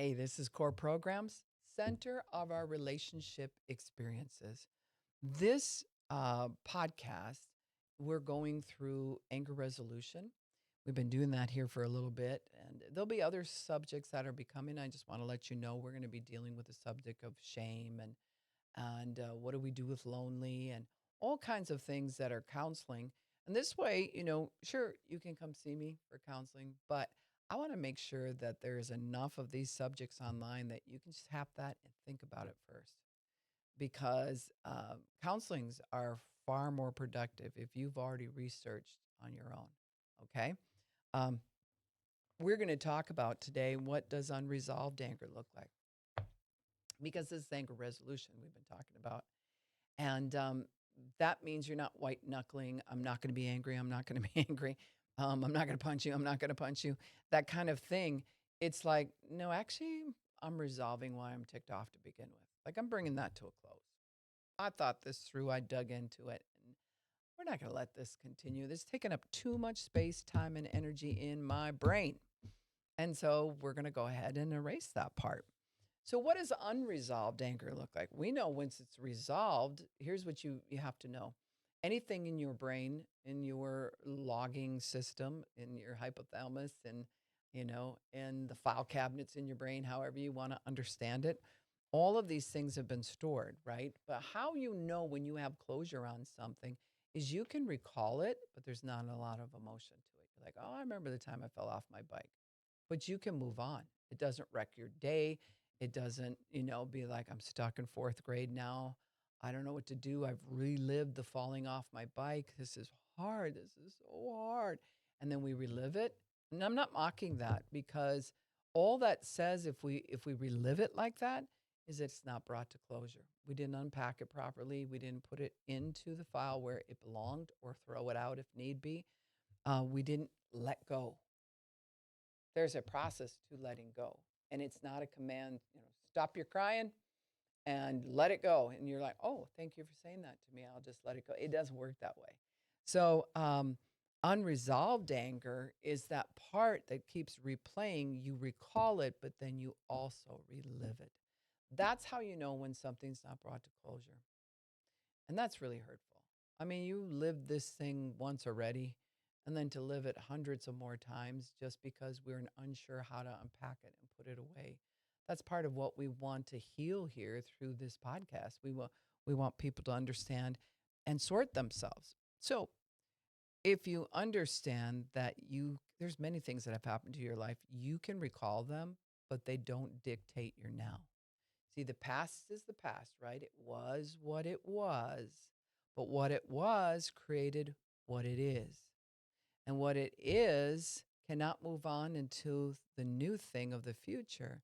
Hey, this is Core Programs, Center of our Relationship Experiences. This podcast, we're going through anger resolution. We've been doing that here for a little bit, and there'll be other subjects that are becoming. I just want to let you know we're going to be dealing with the subject of shame and what do we do with lonely and all kinds of things that are counseling. And this way, sure, you can come see me for counseling, but I want to make sure that there's enough of these subjects online that you can just have that and think about it first because counselings are far more productive if you've already researched on your own. Okay. Um, we're going to talk about today what does unresolved anger look like because this is anger resolution we've been talking about. And that means you're not white knuckling. I'm not going to be angry. I'm not going to be angry. I'm not going to punch you. I'm not going to punch you. That kind of thing. It's like, no, actually, I'm resolving why I'm ticked off to begin with. Like, I'm bringing that to a close. I thought this through. I dug into it. And we're not going to let this continue. This is taking up too much space, time, and energy in my brain. And so we're going to go ahead and erase that part. So, what does unresolved anger look like? We know once it's resolved, here's what you have to know. Anything in your brain, in your logging system, in your hypothalamus, and in the file cabinets in your brain, however you want to understand it, all of these things have been stored, right? But how you know when you have closure on something is you can recall it, but there's not a lot of emotion to it. You're like, oh, I remember the time I fell off my bike, but you can move on. It doesn't wreck your day. It doesn't, be like, I'm stuck in fourth grade now. I don't know what to do. I've relived the falling off my bike. This is hard. This is so hard. And then we relive it. And I'm not mocking that because all that says if we relive it like that is it's not brought to closure. We didn't unpack it properly. We didn't put it into the file where it belonged or throw it out if need be. We didn't let go. There's a process to letting go. And it's not a command, stop your crying and let it go. And you're like, oh, thank you for saying that to me. I'll just let it go. It doesn't work that way. So, unresolved anger is that part that keeps replaying. You recall it, but then you also relive it. That's how you know when something's not brought to closure. And that's really hurtful. I mean, you lived this thing once already, and then to live it hundreds of more times just because we're unsure how to unpack it and put it away. That's part of what we want to heal here through this podcast. We want people to understand and sort themselves. So, if you understand that there's many things that have happened to your life, you can recall them, but they don't dictate your now. See, the past is the past, right? It was what it was. But what it was created what it is. And what it is cannot move on into the new thing of the future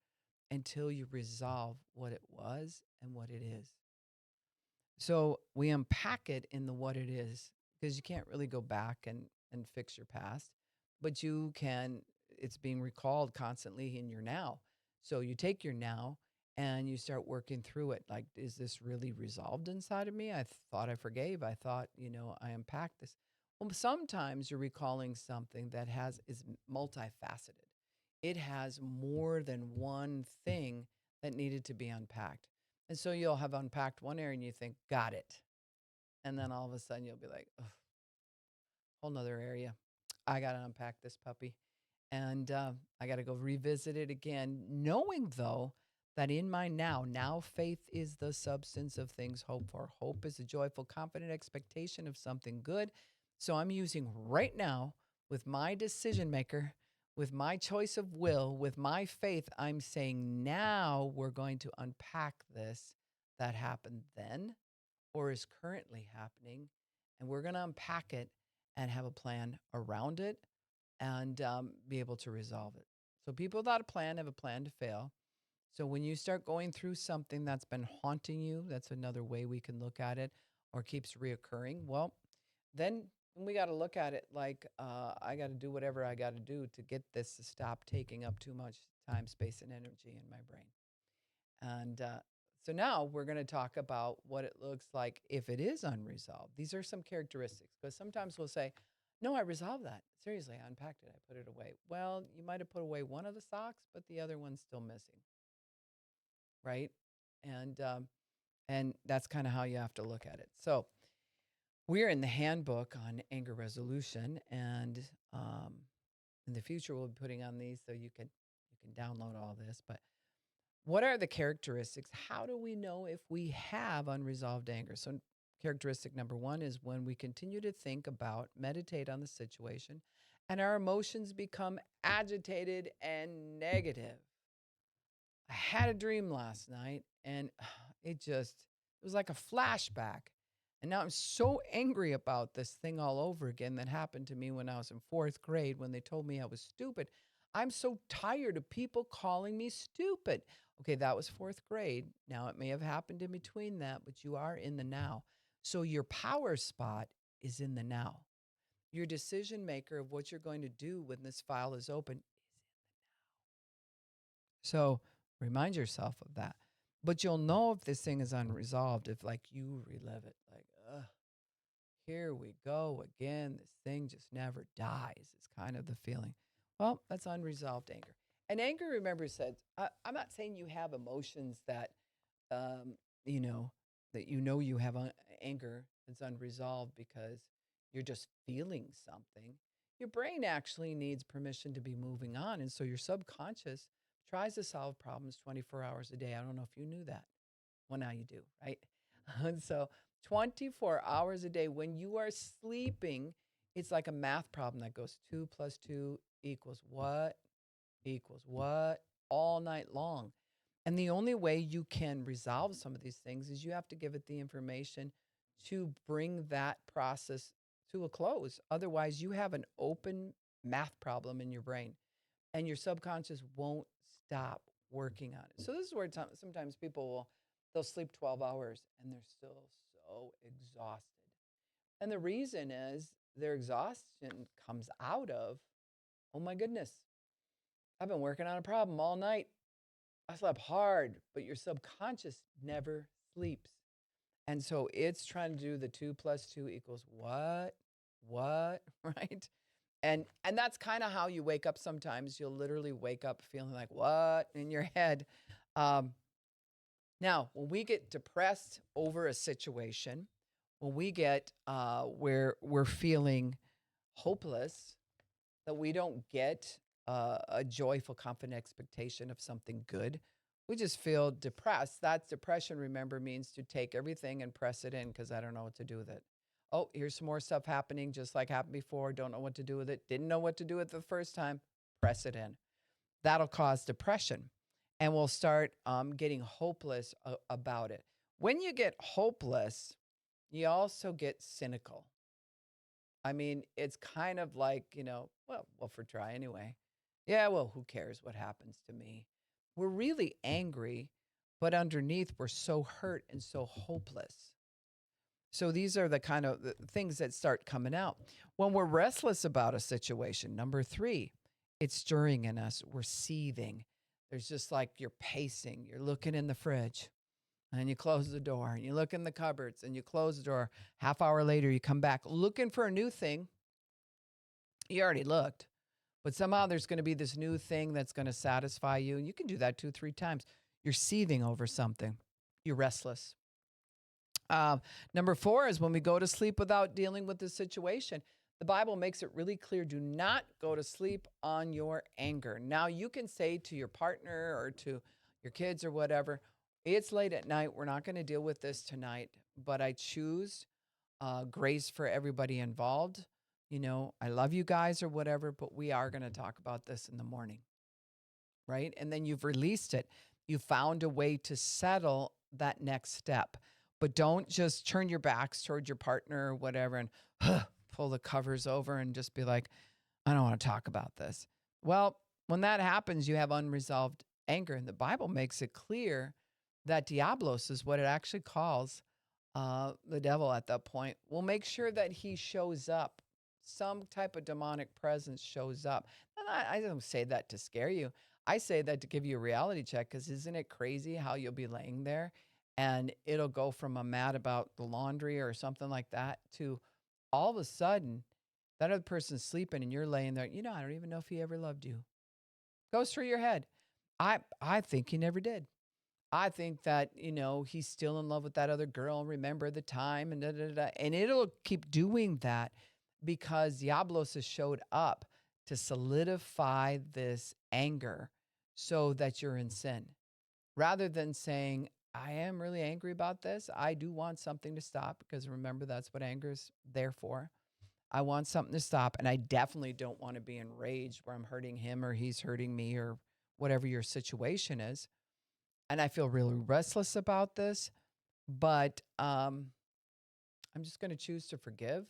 until you resolve what it was and what it is. So we unpack it in the what it is because you can't really go back and fix your past, but you can, it's being recalled constantly in your now. So you take your now and you start working through it. Like, is this really resolved inside of me? I thought I forgave. I thought, I unpacked this. Well, sometimes you're recalling something that is multifaceted. It has more than one thing that needed to be unpacked. And so you'll have unpacked one area and you think, got it. And then all of a sudden you'll be like, oh, whole nother area. I got to unpack this puppy. And I got to go revisit it again, knowing though that in my now faith is the substance of things hoped for. Hope is a joyful, confident expectation of something good. So I'm using right now with my decision maker, with my choice of will, with my faith, I'm saying now we're going to unpack this that happened then or is currently happening. And we're going to unpack it and have a plan around it and be able to resolve it. So people without a plan have a plan to fail. So when you start going through something that's been haunting you, that's another way we can look at it, or keeps reoccurring, well, then we got to look at it like I got to do whatever I got to do to get this to stop taking up too much time, space, and energy in my brain. And so now we're going to talk about what it looks like if it is unresolved. These are some characteristics because sometimes we'll say, No, I resolved that. Seriously, I unpacked it. I put it away. Well, you might have put away one of the socks, but the other one's still missing, right? And that's kind of how you have to look at it. So we're in the handbook on anger resolution, and um, in the future we'll be putting on these so you can download all this. But what are the characteristics? How do we know if we have unresolved anger? So, characteristic number one is when we continue to think about, meditate on the situation, and our emotions become agitated and negative. I had a dream last night and it was like a flashback. And now I'm so angry about this thing all over again that happened to me when I was in fourth grade when they told me I was stupid. I'm so tired of people calling me stupid. Okay, that was fourth grade. Now it may have happened in between that, but you are in the now. So your power spot is in the now. Your decision maker of what you're going to do when this file is open. So remind yourself of that. But you'll know if this thing is unresolved if, like, you relive it. Like, ugh, here we go again. This thing just never dies. It's kind of the feeling. Well, that's unresolved anger. And anger, remember, said, I'm not saying you have emotions that, um, you know, you have anger that's unresolved because you're just feeling something. Your brain actually needs permission to be moving on. And so your subconscious tries to solve problems 24 hours a day. I don't know if you knew that. Well, now you do, right? And so 24 hours a day, when you are sleeping, it's like a math problem that goes 2 plus 2 equals what all night long. And the only way you can resolve some of these things is you have to give it the information to bring that process to a close. Otherwise, you have an open math problem in your brain and your subconscious won't stop working on it. So this is where sometimes people they'll sleep 12 hours and they're still so exhausted. And the reason is their exhaustion comes out of, oh my goodness, I've been working on a problem all night. I slept hard, but your subconscious never sleeps. And so it's trying to do the 2 plus 2 equals what, right? And that's kind of how you wake up sometimes. You'll literally wake up feeling like what in your head. Um, Now, when we get depressed over a situation, when we get where we're feeling hopeless, that we don't get a joyful, confident expectation of something good, we just feel depressed. That's depression, remember, means to take everything and press it in because I don't know what to do with it. Oh, here's some more stuff happening, just like happened before. Don't know what to do with it. Didn't know what to do with it the first time. Press it in. That'll cause depression. And we'll start getting hopeless about it. When you get hopeless, you also get cynical. I mean, it's kind of like, well, for try anyway. Yeah, well, who cares what happens to me? We're really angry, but underneath, we're so hurt and so hopeless. So these are the kind of things that start coming out. When we're restless about a situation, number three, it's stirring in us. We're seething. There's just like you're pacing, you're looking in the fridge and you close the door and you look in the cupboards and you close the door. Half hour later, you come back looking for a new thing. You already looked, but somehow there's going to be this new thing that's going to satisfy you. And you can do that 2, 3 times. You're seething over something. You're restless. Number four is when we go to sleep without dealing with the situation. The Bible makes it really clear, do not go to sleep on your anger. Now, you can say to your partner or to your kids or whatever, it's late at night. We're not going to deal with this tonight, but I choose grace for everybody involved. I love you guys or whatever, but we are going to talk about this in the morning, right? And then you've released it. You found a way to settle that next step. But don't just turn your backs toward your partner or whatever and pull the covers over and just be like, I don't want to talk about this. Well, when that happens, you have unresolved anger. And the Bible makes it clear that Diablos is what it actually calls the devil at that point. We'll make sure that he shows up. Some type of demonic presence shows up. And I don't say that to scare you. I say that to give you a reality check because isn't it crazy how you'll be laying there and it'll go from a mad about the laundry or something like that to all of a sudden That other person's sleeping and you're laying there. I don't even know if he ever loved you. Goes through your head. I think he never did. I think that, he's still in love with that other girl. Remember the time and da da da. And it'll keep doing that because Diablos has showed up to solidify this anger so that you're in sin. Rather than saying, I am really angry about this. I do want something to stop because remember, that's what anger is there for. I want something to stop. And I definitely don't want to be enraged where I'm hurting him or he's hurting me or whatever your situation is. And I feel really restless about this, but I'm just going to choose to forgive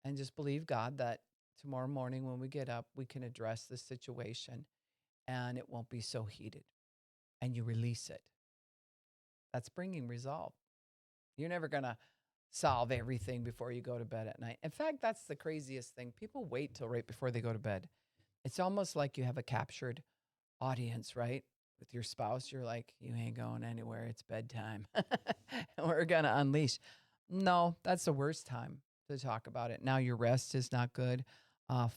and just believe God that tomorrow morning when we get up, we can address this situation and it won't be so heated and you release it. That's bringing resolve. You're never going to solve everything before you go to bed at night. In fact, that's the craziest thing. People wait till right before they go to bed. It's almost like you have a captured audience, right? With your spouse, you're like, you ain't going anywhere. It's bedtime. We're going to unleash. No, that's the worst time to talk about it. Now your rest is not good.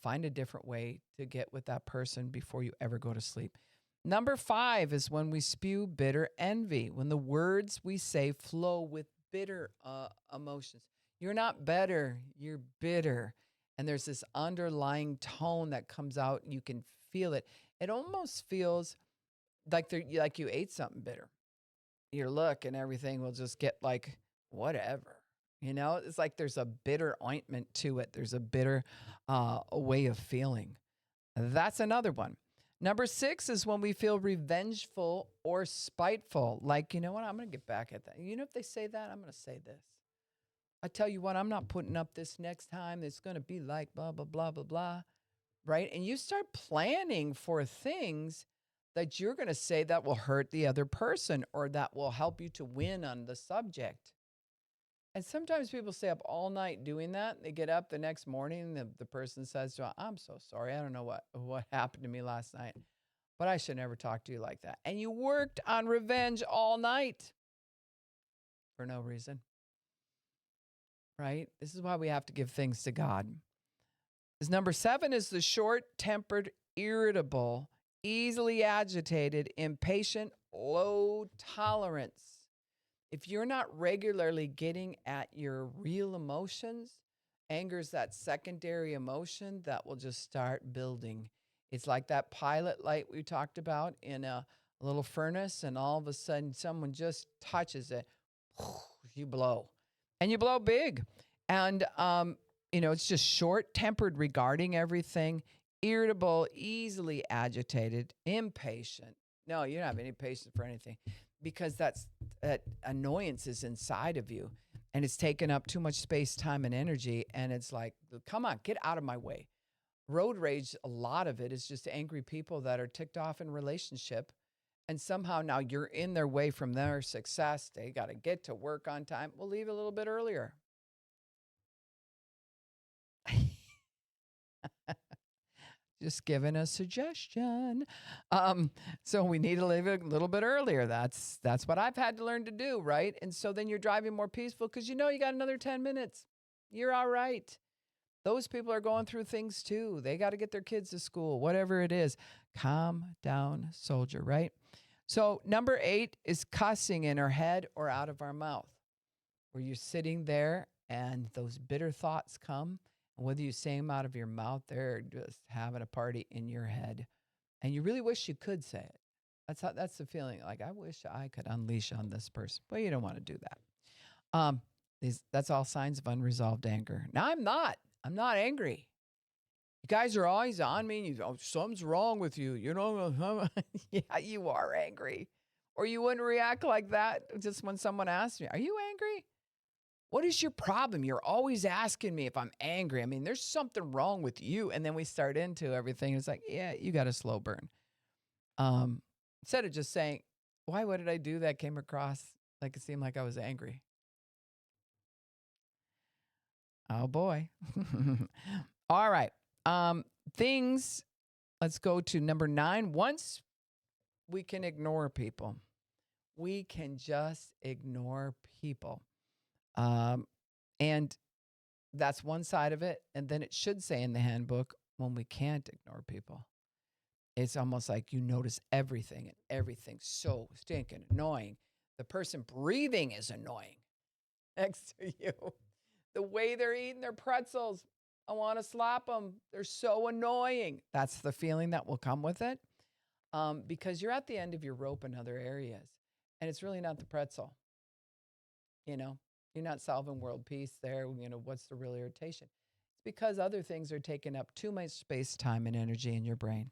Find a different way to get with that person before you ever go to sleep. Number 5 is when we spew bitter envy, when the words we say flow with bitter emotions. You're not better, you're bitter. And there's this underlying tone that comes out. You can feel it. It almost feels like you ate something bitter. Your look and everything will just get like, whatever. It's like there's a bitter ointment to it. There's a bitter way of feeling. That's another one. Number 6 is when we feel revengeful or spiteful. Like, you know what? I'm going to get back at that. If they say that, I'm going to say this. I tell you what, I'm not putting up this next time. It's going to be like blah, blah, blah, blah, blah. Right? And you start planning for things that you're going to say that will hurt the other person or that will help you to win on the subject. And sometimes people stay up all night doing that. They get up the next morning, the person says to them, I'm so sorry. I don't know what happened to me last night, but I should never talk to you like that. And you worked on revenge all night for no reason, right? This is why we have to give things to God. Number 7 is the short-tempered, irritable, easily agitated, impatient, low tolerance. If you're not regularly getting at your real emotions, anger is that secondary emotion that will just start building. It's like that pilot light we talked about in a little furnace, and all of a sudden someone just touches it, you blow. And you blow big. And, it's just short-tempered regarding everything, irritable, easily agitated, impatient. No, you don't have any patience for anything because that annoyance is inside of you and it's taken up too much space, time, and energy. And it's like, come on, get out of my way. Road rage, a lot of it is just angry people that are ticked off in relationship. And somehow now you're in their way from their success. They got to get to work on time. We'll leave a little bit earlier. Just giving a suggestion. So we need to leave a little bit earlier. That's what I've had to learn to do, right? And so then you're driving more peaceful because you got another 10 minutes. You're all right. Those people are going through things too. They got to get their kids to school, whatever it is. Calm down, soldier, right? So number 8 is cussing in our head or out of our mouth, where you're sitting there and those bitter thoughts come. And whether you say them out of your mouth, they're just having a party in your head. And you really wish you could say it. That's the feeling. Like, I wish I could unleash on this person. But you don't want to do that. That's all signs of unresolved anger. Now, I'm not angry. You guys are always on me. Something's wrong with you. Yeah, you are angry. Or you wouldn't react like that just when someone asks me, are you angry? What is your problem? You're always asking me if I'm angry. I mean, there's something wrong with you. And then we start into everything. It's like, yeah, you got a slow burn. Instead of just saying, why, what did I do that came across like it seemed like I was angry? Oh, boy. All right. Let's go to number 9. Once we can ignore people, we can just ignore people. And That's one side of it. And then it should say in the handbook when we can't ignore people. It's almost like you notice everything and everything's so stinking annoying. The person breathing is annoying next to you. The way they're eating their pretzels, I want to slap them. They're so annoying. That's the feeling that will come with it, because you're at the end of your rope in other areas. And it's really not the pretzel. You know, you're not solving world peace there. What's the real irritation? It's because other things are taking up too much space, time, and energy in your brain.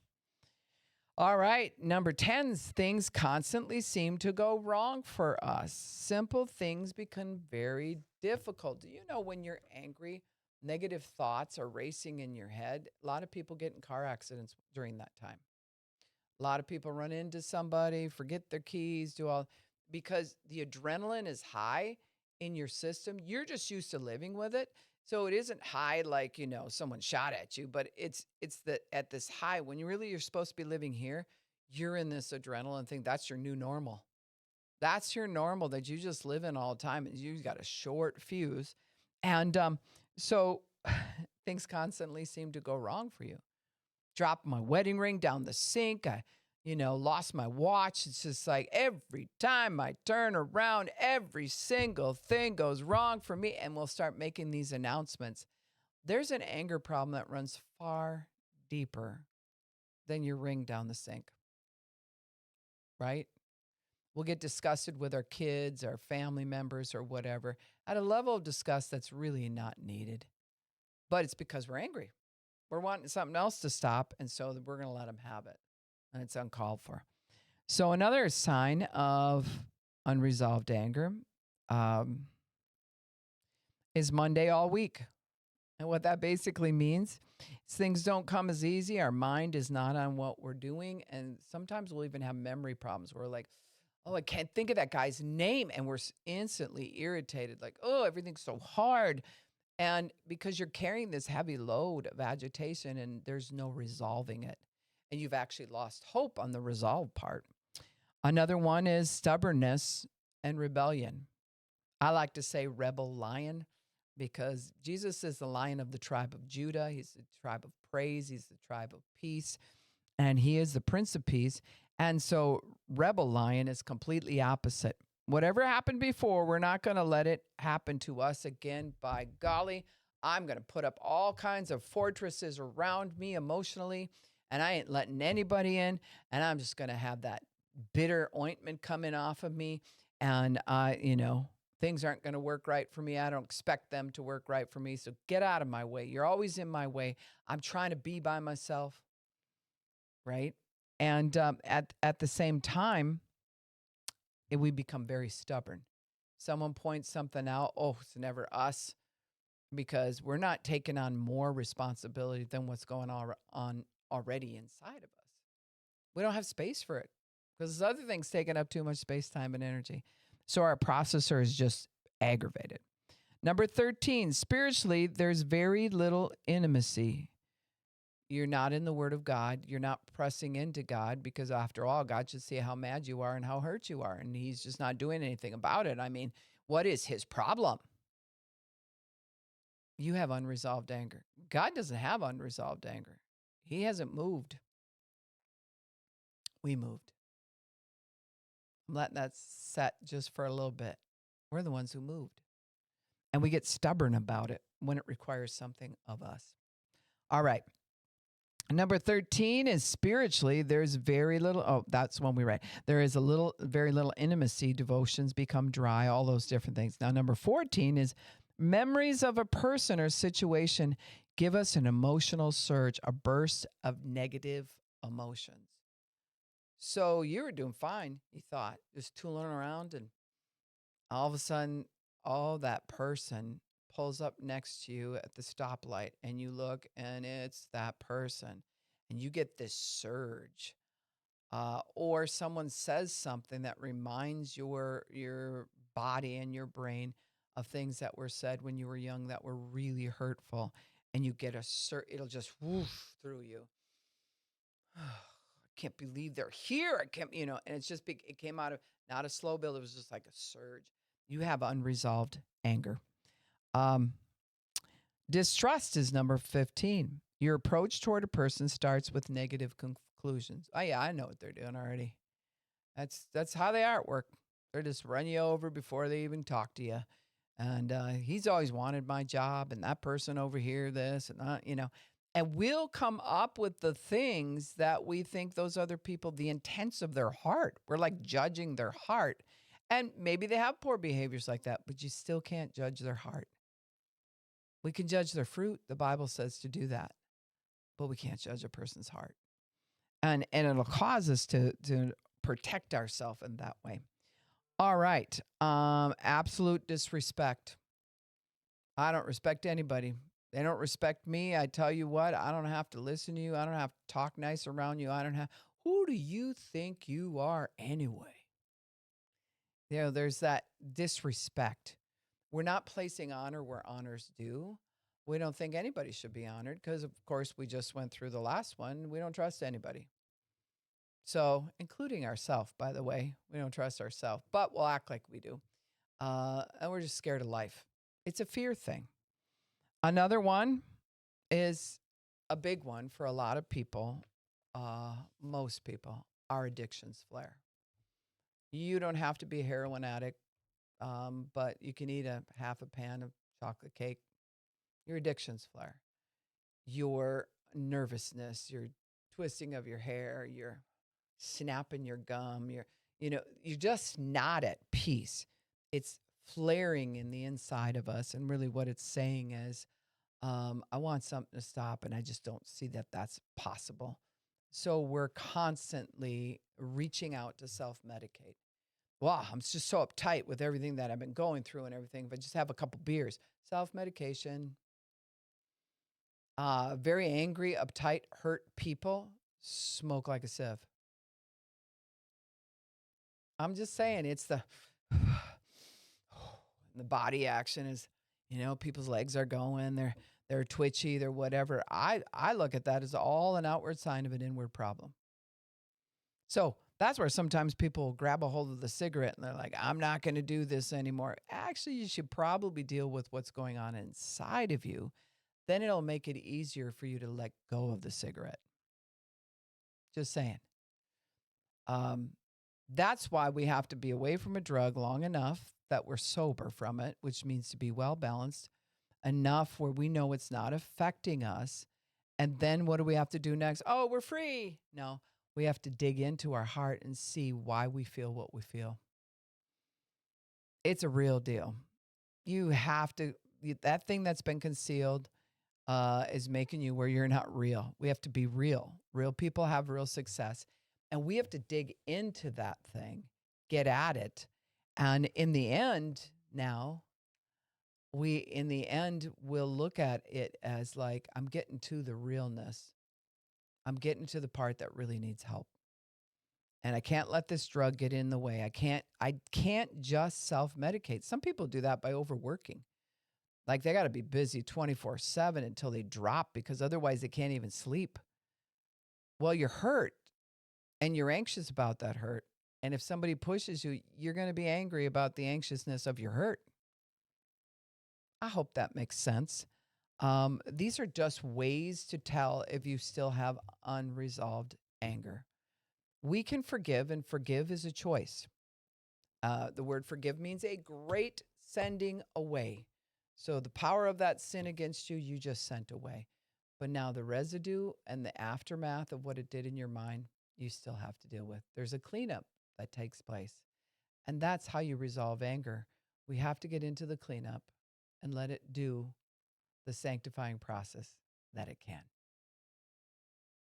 All right. Number 10, things constantly seem to go wrong for us. Simple things become very difficult. Do you know when you're angry, negative thoughts are racing in your head? A lot of people get in car accidents during that time. A lot of people run into somebody, forget their keys, do all because the adrenaline is high in your system. You're just used to living with it. So it isn't high like, someone shot at you, but it's the at this high when you're supposed to be living here, you're in this adrenaline thing. That's your new normal. That's your normal that you just live in all the time and you got a short fuse. And so things constantly seem to go wrong for you. Dropped my wedding ring down the sink. I, lost my watch. It's just like every time I turn around, every single thing goes wrong for me. And we'll start making these announcements. There's an anger problem that runs far deeper than your ring down the sink, right? We'll get disgusted with our kids, our family members, or whatever at a level of disgust that's really not needed. But it's because we're angry. We're wanting something else to stop, and so we're going to let them have it. And it's uncalled for. So another sign of unresolved anger um, is Monday all week. And what that basically means is things don't come as easy. Our mind is not on what we're doing. And sometimes we'll even have memory problems. We're like, oh, I can't think of that guy's name. And we're instantly irritated. Like, oh, everything's so hard. And because you're carrying this heavy load of agitation and there's no resolving it. And you've actually lost hope on the resolve part. Another one is stubbornness and rebellion. I like to say rebel lion because Jesus is the lion of the tribe of Judah. He's the tribe of praise. He's the tribe of peace. And he is the Prince of Peace. And so rebel lion is completely opposite. Whatever happened before, we're not going to let it happen to us again. By golly, I'm going to put up all kinds of fortresses around me emotionally, and I ain't letting anybody in, and I'm just going to have that bitter ointment coming off of me, and things aren't going to work right for me. I don't expect them to work right for me, so get out of my way. You're always in my way. I'm trying to be by myself, right? And at the same time, we become very stubborn. Someone points something out, oh, it's never us, because we're not taking on more responsibility than what's going on already inside of us. We don't have space for it because there's other things taking up too much space, time, and energy. So our processor is just aggravated. Number 13, spiritually, there's very little intimacy. You're not in the Word of God. You're not pressing into God because, after all, God should see how mad you are and how hurt you are. And he's just not doing anything about it. I mean, what is his problem? You have unresolved anger. God doesn't have unresolved anger. He hasn't moved. We moved. I'm letting that set just for a little bit. We're the ones who moved. And we get stubborn about it when it requires something of us. All right. Number 13 is spiritually, there's very little. Oh, that's one we read. There is very little intimacy. Devotions become dry, all those different things. Now, number 14 is memories of a person or situation give us an emotional surge, a burst of negative emotions. So you were doing fine, you thought, just tooling around, and all of a sudden, that person pulls up next to you at the stoplight, and you look, and it's that person, and you get this surge. Or someone says something that reminds your body and your brain of things that were said when you were young that were really hurtful, and you get it'll just woof through you. I can't believe they're here. I can't, and it's just big. It came out of not a slow build. It was just like a surge. You have unresolved anger. Distrust is number 15. Your approach toward a person starts with negative conclusions. Oh yeah, I know what they're doing already. That's how they are at work. They just run you over before they even talk to you. And he's always wanted my job, and that person over here, this and that, And we'll come up with the things that we think those other people, the intents of their heart. We're like judging their heart. And maybe they have poor behaviors like that, but you still can't judge their heart. We can judge their fruit. The Bible says to do that, but we can't judge a person's heart. And it'll cause us to protect ourselves in that way. All right. Absolute disrespect. I don't respect anybody. They don't respect me. I tell you what, I don't have to listen to you. I don't have to talk nice around you. I don't have. Who do you think you are anyway? There's that disrespect. We're not placing honor where honor's due. We don't think anybody should be honored because, of course, we just went through the last one. We don't trust anybody. So, including ourselves, by the way, we don't trust ourselves, but we'll act like we do. And we're just scared of life. It's a fear thing. Another one is a big one for a lot of people, most people, our addictions flare. You don't have to be a heroin addict, but you can eat a half a pan of chocolate cake. Your addictions flare. Your nervousness, your twisting of your hair, your snapping your gum, you're just not at peace. It's flaring in the inside of us. And really what it's saying is, I want something to stop, and I just don't see that that's possible. So we're constantly reaching out to self-medicate. Wow, I'm just so uptight with everything that I've been going through and everything. If I just have a couple beers, self-medication, very angry, uptight, hurt people smoke like a sieve. I'm just saying it's the body action is, people's legs are going, they're twitchy, they're whatever. I look at that as all an outward sign of an inward problem. So that's where sometimes people grab a hold of the cigarette and they're like, I'm not going to do this anymore. Actually, you should probably deal with what's going on inside of you. Then it'll make it easier for you to let go of the cigarette. Just saying. That's why we have to be away from a drug long enough that we're sober from it, which means to be well balanced enough where we know it's not affecting us. And then what do we have to do next? Oh, we're free. No, we have to dig into our heart and see why we feel what we feel. It's a real deal. You have to, that thing that's been concealed is making you where you're not real. We have to be real. Real people have real success. And we have to dig into that thing, get at it. And in the end, now, we'll look at it as like, I'm getting to the realness. I'm getting to the part that really needs help. And I can't let this drug get in the way. I can't just self-medicate. Some people do that by overworking. Like they got to be busy 24/7 until they drop because otherwise they can't even sleep. Well, you're hurt and you're anxious about that hurt. And if somebody pushes you, you're going to be angry about the anxiousness of your hurt. I hope that makes sense. These are just ways to tell if you still have unresolved anger. We can forgive, and forgive is a choice. The word forgive means a great sending away. So the power of that sin against you, you just sent away. But now the residue and the aftermath of what it did in your mind, you still have to deal with. There's a cleanup that takes place. And that's how you resolve anger. We have to get into the cleanup and let it do the sanctifying process that it can.